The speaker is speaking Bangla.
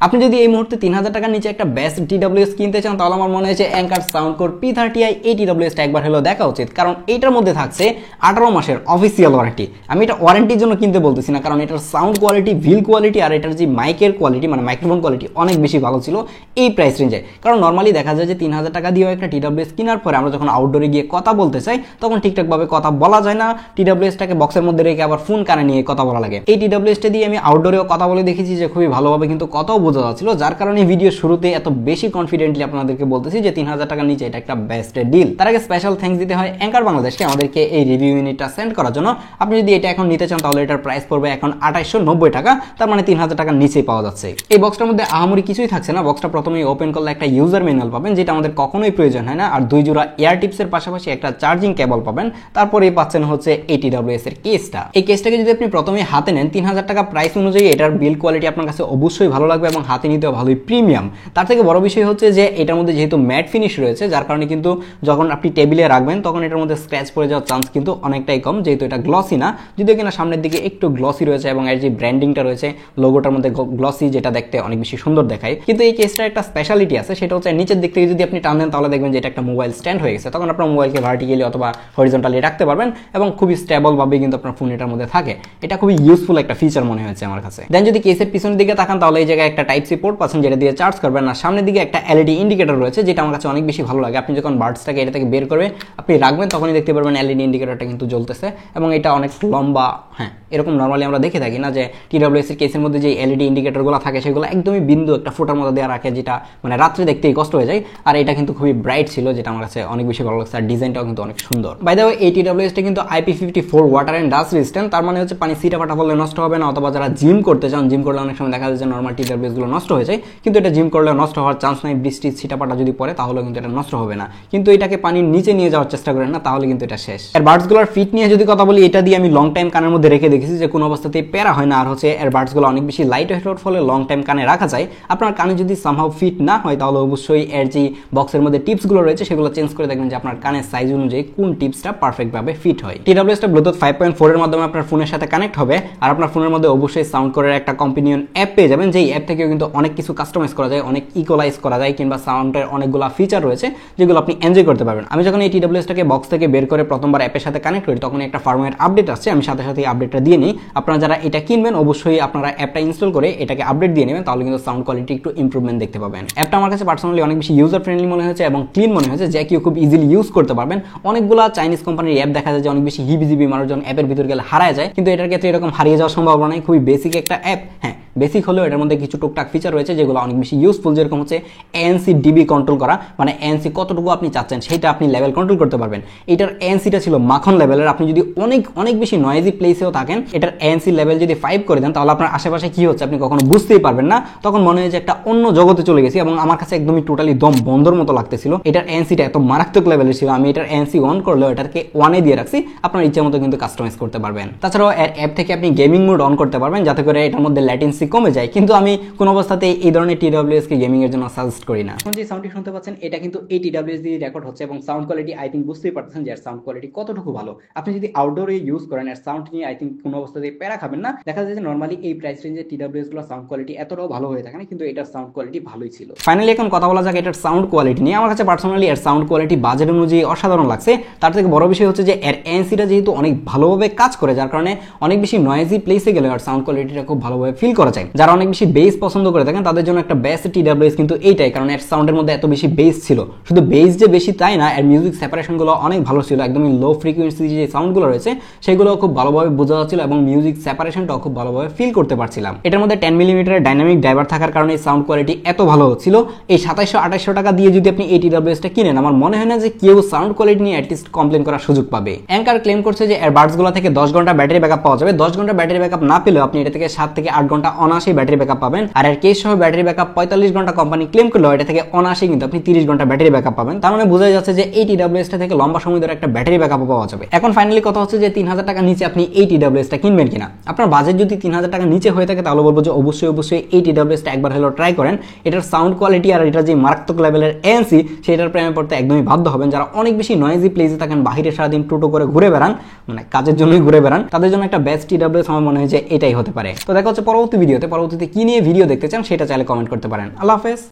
আপনি যদি এই মুহূর্তে 3000 টাকার নিচে একটা বেস্ট টিডব্লিউএস কিনতে চান তাহলে আমার মনে হয়েছে অ্যাঙ্কার সাউন্ড কোর P30i এই টিডব্লিউএসটা একবার হলেও দেখা উচিত, কারণ এইটার মধ্যে থাকছে 18 মাসের অফিসিয়াল ওয়ারেন্টি। আমি এটা ওয়ারেন্টির জন্য কিনতে বলতেছি না, কারণ এটার সাউন্ড কোয়ালিটি, ভিল কোয়ালিটি আর এটার যে মাইকের কোয়ালিটি মানে মাইক্রোফোন কোয়ালিটি অনেক বেশি ভালো ছিল এই প্রাইস রেঞ্জে। কারণ নর্মালি দেখা যায় যে 3000 টাকা দিয়েও একটা টিডব্লিউএস কেনার পরে আমরা যখন আউটডোরে গিয়ে কথা বলতে চাই তখন ঠিকঠাকভাবে কথা বলা যায় না, টিডব্লিউএসটাকে বক্সের মধ্যে রেখে আবার ফোন কানে নিয়ে কথা বলা লাগে। এই টিডব্লিউএসটা দিয়ে আমি আউটডোরেও কথা বলে দেখেছি যে খুবই ভালোভাবে কিন্তু কথাও বোঝা যাচ্ছিল, যার কারণে ভিডিও শুরুতে এত বেশি কনফিডেন্টলি আপনাদেরকে বলতেছি যে 3000 টাকার নিচে এটা একটা বেস্ট ডিল। তার আগে স্পেশাল থ্যাঙ্কস দিতে হয় অ্যাঙ্কার বাংলাদেশকে আমাদেরকে এই রিভিউ ইউনিটটা সেন্ড করার জন্য। আপনি যদি এটা এখন নিতে চান তাহলে এটার প্রাইস পড়বে এখন 2890 টাকা, তার মানে 3000 টাকার নিচেই পাওয়া যাচ্ছে। এই বক্সটার মধ্যে আহামরি কিছুই থাকছে না। বক্সটা প্রথমেই ওপেন করলে একটা ইউজার ম্যানুয়াল পাবেন, যেটা আমাদের কখনোই প্রয়োজন হয় না, আর 2 জোড়া এয়ার টিপসের পাশাপাশি একটা চার্জিং কেবল পাবেন। তারপরেই পাচ্ছেন হচ্ছে এই টিডব্লিউএস এর কেসটা। এই কেসটাকে যদি আপনি প্রথমেই হাতে নেন 3000 টাকা প্রাইস অনুযায়ী এটার বিল্ড কোয়ালিটি আপনার কাছে অবশ্যই ভালো লাগবে এবং হাতে নিতেও ভালোই প্রিমিয়াম। তার থেকে বড় বিষয় হচ্ছে যে এটার মধ্যে যেহেতু ম্যাট ফিনিশ রয়েছে, যার কারণে কিন্তু যখন আপনি টেবিলে রাখবেন তখন এটার মধ্যে স্ক্র্যাচ পড়ে যাওয়ার চান্স কিন্তু অনেকটাই কম, যেহেতু এটা গ্লসি না, যদিও কিনা সামনের দিকে একটু গ্লসি রয়েছে এবং এর যে ব্র্যান্ডিংটা রয়েছে লোগোটার মধ্যে গ্লসি, যেটা দেখতে অনেক বেশি সুন্দর দেখায়। কিন্তু এই কেসটার একটা স্পেশালিটি আছে, সেটা হচ্ছে নিচের দিক থেকে যদি আপনি টান দেন তাহলে দেখবেন যে এটা একটা মোবাইল স্ট্যান্ড হয়ে গেছে। তখন আপনার মোবাইলকে ভার্টিক্যালি অথবা হরিজন্টালি রাখতে পারবেন এবং খুবই স্টেবল ভাবে কিন্তু আপনার ফোন এটার মধ্যে থাকে। এটা খুবই ইউজফুল একটা ফিচার মনে হয়েছে আমার কাছে। দেন যদি কেসের পিছনের দিকে তাকান তাহলে এই জায়গায় একটা টাইপ সি পোর্ট পাচ্ছেন যেটা দিয়ে চার্জ করবেন, আর সামনের দিকে একটা এলইডি ইন্ডিকেটর রয়েছে, যেটা আমার কাছে অনেক বেশি ভালো লাগে। আপনি যখন বার্ডসটাকে এটা থেকে বের করে আপনি রাখবেন তখনই দেখতে পারবেন এলইডি ইন্ডিকেটরটা কিন্তু জ্বলতেছে এবং এটা অনেক লম্বা। হ্যাঁ, এরকম নর্মালি আমরা দেখে থাকি না যে টিডব্লিউএস এর কেসের মধ্যে যে এলইডি ইন্ডিকেটরগুলো থাকে সেগুলো একদমই বিন্দু একটা ফোটার মধ্যে দেওয়া রাখে, যেটা মানে রাত্রে দেখতেই কষ্ট হয়ে যায়। আর এটা কিন্তু খুবই ব্রাইট ছিল, যেটা আমার কাছে অনেক বেশি ভালো লাগছে, আর ডিজাইনটাও কিন্তু অনেক সুন্দর। বাই দ্য ওয়ে এই টিডব্লিউএসটা কিন্তু IP54 water and dust resistant, তার মানে হচ্ছে পানি সিটা ফাটা পড়লে নষ্ট হবে না, অথবা যারা জিম করতে চান, জিম করলে অনেক সময় দেখা যায় যে নর্মাল টিডব্লিউএস গুলো নষ্ট হয়ে যায়, কিন্তু এটা জিম করলে নষ্ট হওয়ার চান্স নাই। বৃষ্টি ছিটাপাটা যদি পড়ে তাহলে কিন্তু এটা নষ্ট হবে না, কিন্তু এটাকে পানির নিচে নিয়ে যাওয়ার চেষ্টা করেন না, তাহলে কিন্তু এটা শেষ। এর বার্ডসগুলোর ফিট নিয়ে যদি কথা বলি, এটা দিয়ে আমি লং টাইম কানের মধ্যে রেখে দেখেছি যে কোনো অবস্থাতেই প্যারা হয় না, আর হচ্ছে এর বার্ডসগুলো অনেক বেশি লাইট ওয়েট হওয়ার ফলে লং টাইম কানে রাখা যায়। আপনার কানে যদি সামহাউ ফিট না হয় তাহলে অবশ্যই এর যে বক্সের মধ্যে টিপসগুলো রয়েছে সেগুলো চেঞ্জ করে দেখবেন যে আপনার কানের সাইজ অনুযায়ী কোন টিপসটা পারফেক্ট ভাবে ফিট হয়। টিডব্লিউএসটা ব্লুটুথ 5.4 এর মাধ্যমে আপনার ফোনের সাথে কানেক্ট হবে, আর আপনার ফোনের মধ্যে অবশ্যই সাউন্ড কোরের একটা কম্পানিয়ন অ্যাপ পেয়ে যাবেন, যেই অ্যাপ থেকেও কিন্তু অনেক কিছু কাস্টমাইজ করা যায়, অনেক ইকুয়ালাইজ করা যায়, কিংবা সাউন্ডের অনেকগুলো ফিচার রয়েছে যেগুলো আপনি এনজয় করতে পারবেন। আমি যখন এই টিডব্লিউএসটাকে বক্স থেকে বের করে প্রথমবার অ্যাপের সাথে কানেক্ট করি তখন একটা ফার্মওয়্যার আপডেট আসছে, আমি সাথে সাথে আপডেটটা দিয়ে নিই। আপনারা যারা এটা কিনবেন অবশ্যই আপনারা অ্যাপটা ইনস্টল করে এটাকে আপডেট দিয়ে নেবেন, তাহলে কিন্তু সাউন্ড কোয়ালিটি একটু ইমপ্রুভমেন্ট দেখতে পাবেন। অ্যাপটা আমার কাছে পার্সোনালি অনেক বেশি ইউজার ফ্রেন্ডলি মনে হয়েছে এবং ক্লিন মনে হয়েছে, যে কেউ খুব ইজিলি ইউজ করতে পারবেন। অনেকগুলো চাইনিজ কোম্পানির অ্যাপ দেখা যায় যে অনেক বেশি হিবিজিবি মানুষজন অ্যাপের ভিতর গেলে হারায় যায়, কিন্তু এটার ক্ষেত্রে এরকম হারিয়ে যাওয়ার সম্ভাবনা নেই। খুবই বেসিক একটা অ্যাপ। হ্যাঁ, বেসিক হলেও এটার মধ্যে কিছু টুকটাক ফিচার রয়েছে যেগুলো অনেক বেশি ইউজফুল, যেরকম হচ্ছে ANC ডিবি কন্ট্রোল করা, মানে ANC কতটুকু আপনি চাচ্ছেন সেটা আপনি লেভেল কন্ট্রোল করতে পারবেন। এটার ANCটা ছিল মাখন লেভেলের। আপনি যদি অনেক বেশি নয়েজি প্লেসেও থাকেন, এটার ANC লেভেল যদি 5 করে দেন তাহলে আপনার আশেপাশে কি হচ্ছে আপনি কখনো বুঝতেই পারবেন না, তখন মনে হয় যে একটা অন্য জগতে চলে গেছি, এবং আমার কাছে একদমই টোটালি দম বন্ধর মতো লাগতেছিল। এটার ANCটা এত মারাত্মক লেভেলের ছিল, আমি এটার ANC অন করলেও এটাকে 1-এ দিয়ে রাখছি। আপনার ইচ্ছা মতো কিন্তু কাস্টমাইজ করতে পারবেন। তাছাড়াও এর অ্যাপ থেকে আপনি গেমিং মোড অন করতে পারবেন যাতে করে এটার মধ্যে ল্যাটেন্সি কমে যায়, কিন্তু আমি কোন অবস্থাতেই এই ধরনের টিডব্লিউএস কে গেমিং এর জন্য সাজেস্ট করি না। এখন যে সাউন্ডটি শুনতে পাচ্ছেন এটা কিন্তু এই টিডব্লিউএস দিয়ে রেকর্ড হচ্ছে, এবং সাউন্ড কোয়ালিটি আই থিঙ্ক বুঝতেই পারতেছেন যে এর সাউন্ড কোয়ালিটি কতটুকু ভালো। আপনি যদি আউটডোরে ইউজ করেন এর সাউন্ড নিয়ে আই থিঙ্ক কোন অবস্থাতেই প্যারা খাবেন না। দেখা যায় যে নরমালি এই প্রাইস রেঞ্জে টিডব্লিউএস গুলো সাউন্ড কোয়ালিটি এতটাও ভালো হয়ে থাকে না, কিন্তু এটার সাউন্ড কোয়ালিটি ভালোই ছিল। ফাইনালি এখন কথা বলা যাক এটার সাউন্ড কোয়ালিটি নিয়ে। আমার কাছে পার্সোনালি এর সাউন্ড কোয়ালিটি বাজেট অনুযায়ী অসাধারণ লাগছে। তার থেকে বড় বিষয় হচ্ছে যে এর ANCটা যেহেতু অনেক ভালোভাবে কাজ করে, যার কারণে অনেক বেশি নয়েজি প্লেসে গেলে আর সাউন্ড কোয়ালিটিটা খুব ভালোভাবে ফিল করা যায়। যারা অনেক বেশি বেস পছন্দ করে থাকেন তাদের জন্য একটা বেস্ট টিডব্লিউএস কিন্তু এইটাই, কারণ এর সাউন্ডের মধ্যে এত বেশি বেস ছিল। শুধু বেস যে বেশি তাই না, এর মিউজিক সেপারেশনগুলো অনেক ভালো ছিল। একদমই লো ফ্রিকোয়েন্সি যে সাউন্ডগুলো রয়েছে সেগুলো খুব ভালোভাবে বোঝা যাচ্ছিল এবং মিউজিক সেপারেশনটাও খুব ভালোভাবে ফিল করতে পারছিলাম। এটার মধ্যে 10 মিলিমিটারের ডাইনামিক ড্রাইভার থাকার কারণে সাউন্ড কোয়ালিটি এত ভালো হচ্ছিল। এই 2700-2800 টাকা দিয়ে যদি আপনি এই টিডব্লিউএসটা কিনেন, আমার মনে হয় না যে কেউ সাউন্ড কোয়ালিটি নিয়ে অ্যাটলিস্ট কমপ্লেন করার সুযোগ পাবে। অ্যাঙ্কার ক্লেম করছে যে এর বাডসগুলো থেকে 10 ঘন্টা ব্যাটারি ব্যাকআপ পাওয়া যাবে। 10 ঘন্টা ব্যাটারি ব্যাকআপ না পেলেও আপনি এটা থেকে 7 থেকে 8 ঘন্টা অনায়াসেই ব্যাটারি ব্যাকআপ পাবেন। আর এর কেস সহ ব্যাটারি ব্যাকআপ 45 ঘন্টা কোম্পানি ক্লেম করলেও এটা থেকে অনায়াসেই কিন্তু আপনি 30 ঘন্টা ব্যাটারি ব্যাকআপ পাবেন। তার মানে বোঝা যাচ্ছে যে এই টিডব্লিউএসটা থেকে লম্বা সময় ধরে একটা ব্যাটারি ব্যাকআপ পাওয়া যাবে। এখন ফাইনালি কথা হচ্ছে যে 3000 টাকা নিচে আপনি এই টিডব্লিউএসটা কিনবেন কিনা। আপনার বাজেট যদি 3000 টাকা নিচে হয়ে থাকে তাহলে বলবো যে অবশ্যই এই টিডব্লিউএসটা একবার হলেও ট্রাই করেন। এটার সাউন্ড কোয়ালিটি আর এটা যে মারাত্মক লেভেলের ANC সেটার প্রেমে পড়তে একদমই বাধ্য হবেন। যারা অনেক বেশি নয়েজি প্লেসে থাকেন, বাহিরে সারাদিন টোটো করে ঘুরে বেড়ান, মানে কাজের জন্যই ঘুরে বেড়ান, তাদের জন্য একটা বেস্ট টিডব্লিউএস আমার মনে হয় যে এটাই হতে পারে। তো দেখা হচ্ছে পরবর্তী ভিডিওতে। পরবর্তীতে কি নিয়ে ভিডিও দেখতে চান সেটা চাইলে কমেন্ট করতে পারেন। আল্লাহ হাফেজ।